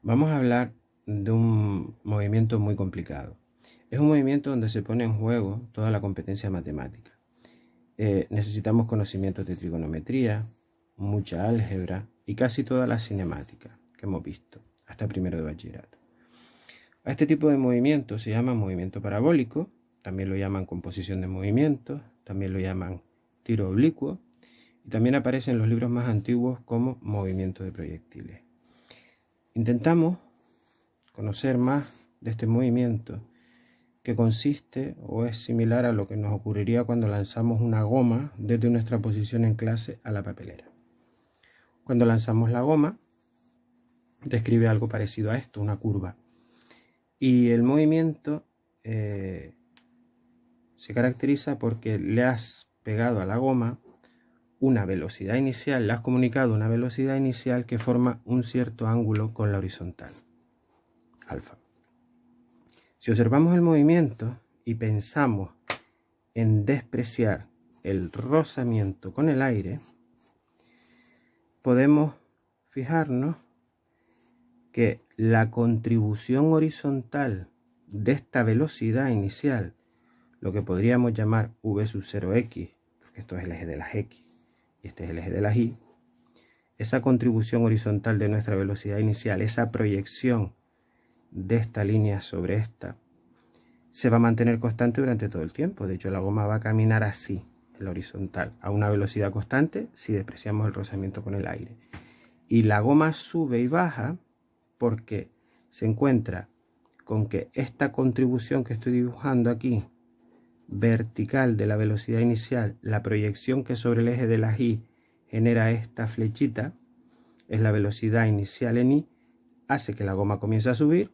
Vamos a hablar de un movimiento muy complicado. Es un movimiento donde se pone en juego toda la competencia matemática. Necesitamos conocimientos de trigonometría, mucha álgebra y casi toda la cinemática que hemos visto hasta primero de bachillerato. A este tipo de movimiento se llama movimiento parabólico, también lo llaman composición de movimientos, también lo llaman tiro oblicuo y también aparece en los libros más antiguos como movimiento de proyectiles. Intentamos conocer más de este movimiento, que consiste o es similar a lo que nos ocurriría cuando lanzamos una goma desde nuestra posición en clase a la papelera. Cuando lanzamos la goma, describe algo parecido a esto, una curva. Y el movimiento se caracteriza porque le has pegado a la goma una velocidad inicial, le has comunicado una velocidad inicial que forma un cierto ángulo con la horizontal, alfa. Si observamos el movimiento y pensamos en despreciar el rozamiento con el aire, podemos fijarnos que la contribución horizontal de esta velocidad inicial, lo que podríamos llamar v sub 0x, porque esto es el eje de las x y este es el eje de las y, esa contribución horizontal de nuestra velocidad inicial, esa proyección de esta línea sobre esta, se va a mantener constante durante todo el tiempo. De hecho, la goma va a caminar así, en la horizontal, a una velocidad constante si despreciamos el rozamiento con el aire. Y la goma sube y baja porque se encuentra con que esta contribución que estoy dibujando aquí, vertical de la velocidad inicial, la proyección que sobre el eje de las y genera esta flechita, es la velocidad inicial en y, hace que la goma comience a subir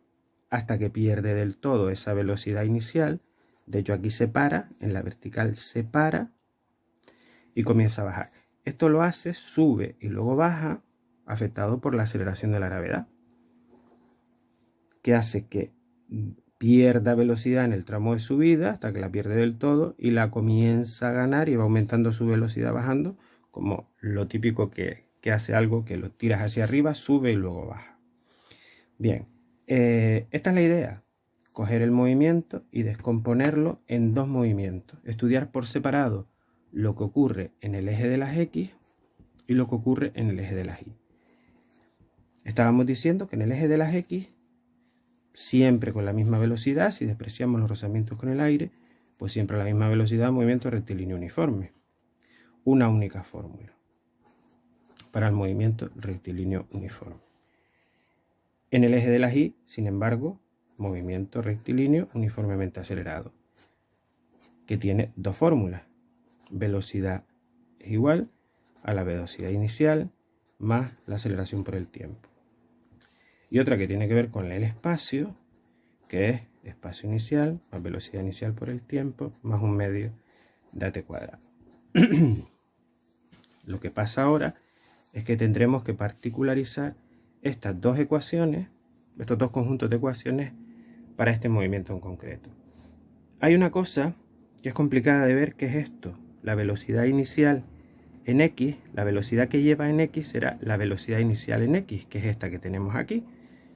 hasta que pierde del todo esa velocidad inicial. De hecho, aquí se para, en la vertical se para y comienza a bajar. Esto lo hace, sube y luego baja, afectado por la aceleración de la gravedad, que hace que pierda velocidad en el tramo de subida hasta que la pierde del todo y la comienza a ganar y va aumentando su velocidad bajando, como lo típico que hace algo que lo tiras hacia arriba, sube y luego baja. Bien, esta es la idea, coger el movimiento y descomponerlo en dos movimientos, estudiar por separado lo que ocurre en el eje de las x y lo que ocurre en el eje de las y. Estábamos diciendo que en el eje de las x, siempre con la misma velocidad, si despreciamos los rozamientos con el aire, pues siempre a la misma velocidad, movimiento rectilíneo uniforme. Una única fórmula para el movimiento rectilíneo uniforme. En el eje de las y, sin embargo, movimiento rectilíneo uniformemente acelerado, que tiene dos fórmulas. Velocidad es igual a la velocidad inicial más la aceleración por el tiempo. Y otra que tiene que ver con el espacio, que es espacio inicial más velocidad inicial por el tiempo más un medio de at cuadrado. Lo que pasa ahora es que tendremos que particularizar estas dos ecuaciones, estos dos conjuntos de ecuaciones para este movimiento en concreto. Hay una cosa que es complicada de ver, que es esto, la velocidad inicial en x, la velocidad que lleva en x será la velocidad inicial en x, que es esta que tenemos aquí,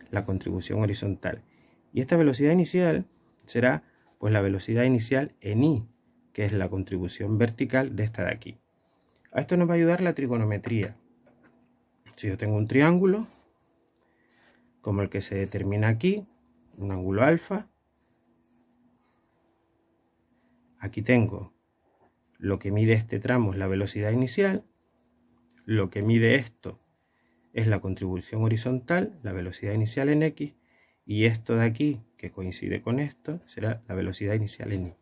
la contribución horizontal. Y esta velocidad inicial será pues la velocidad inicial en y, que es la contribución vertical de esta de aquí. A esto nos va a ayudar la trigonometría. Si yo tengo un triángulo, como el que se determina aquí, un ángulo alfa, aquí tengo lo que mide este tramo es la velocidad inicial, lo que mide esto es la contribución horizontal, la velocidad inicial en x, y esto de aquí, que coincide con esto, será la velocidad inicial en y.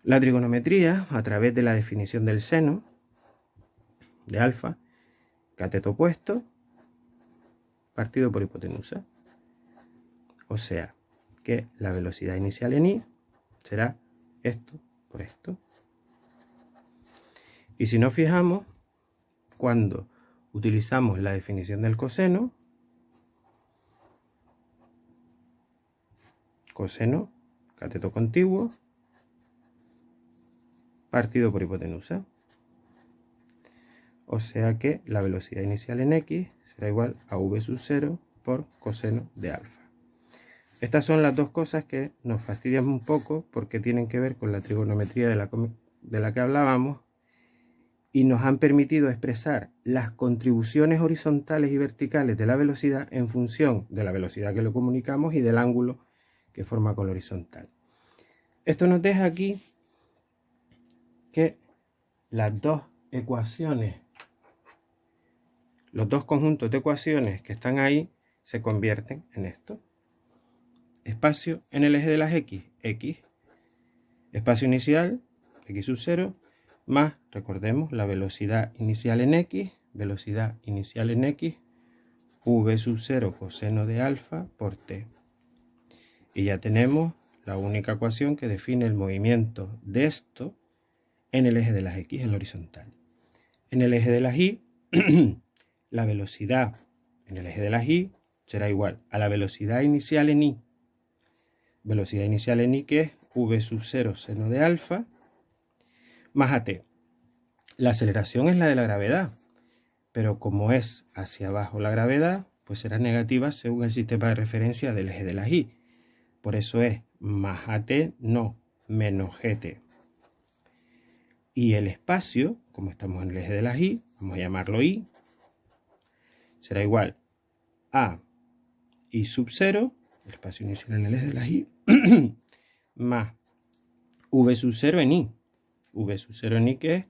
La trigonometría, a través de la definición del seno de alfa, cateto opuesto, partido por hipotenusa. O sea, que la velocidad inicial en y será esto por esto. Y si nos fijamos, cuando utilizamos la definición del coseno, coseno, cateto contiguo, partido por hipotenusa. O sea que la velocidad inicial en x será igual a v sub 0 por coseno de alfa. Estas son las dos cosas que nos fastidian un poco porque tienen que ver con la trigonometría de la que hablábamos y nos han permitido expresar las contribuciones horizontales y verticales de la velocidad en función de la velocidad que lo comunicamos y del ángulo que forma con la horizontal. Esto nos deja aquí que las dos ecuaciones, los dos conjuntos de ecuaciones que están ahí se convierten en esto. Espacio en el eje de las x, espacio inicial, x sub 0, más, recordemos, la velocidad inicial en x, v sub 0 coseno de alfa por t. Y ya tenemos la única ecuación que define el movimiento de esto en el eje de las x, en la horizontal. En el eje de las y, la velocidad en el eje de las y será igual a la velocidad inicial en y. Velocidad inicial en y que es v sub 0 seno de alfa más a t. La aceleración es la de la gravedad, pero como es hacia abajo la gravedad, pues será negativa según el sistema de referencia del eje de las y. Por eso es más at, no menos gt. Y el espacio, como estamos en el eje de las y, vamos a llamarlo y, será igual a y sub 0, el espacio inicial en el eje de las y, más v sub 0 en y. V sub 0 en y que es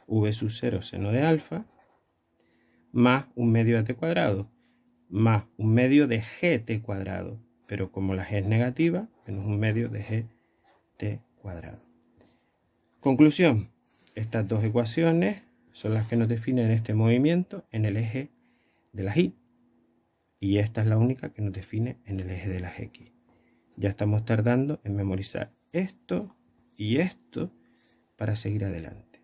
v sub 0 seno de alfa, más un medio de t cuadrado, más un medio de gt cuadrado. Pero como la g es negativa, menos un medio de gt cuadrado. Conclusión. Estas dos ecuaciones son las que nos definen este movimiento en el eje de las y. Y esta es la única que nos define en el eje de las x. Ya estamos tardando en memorizar esto y esto para seguir adelante.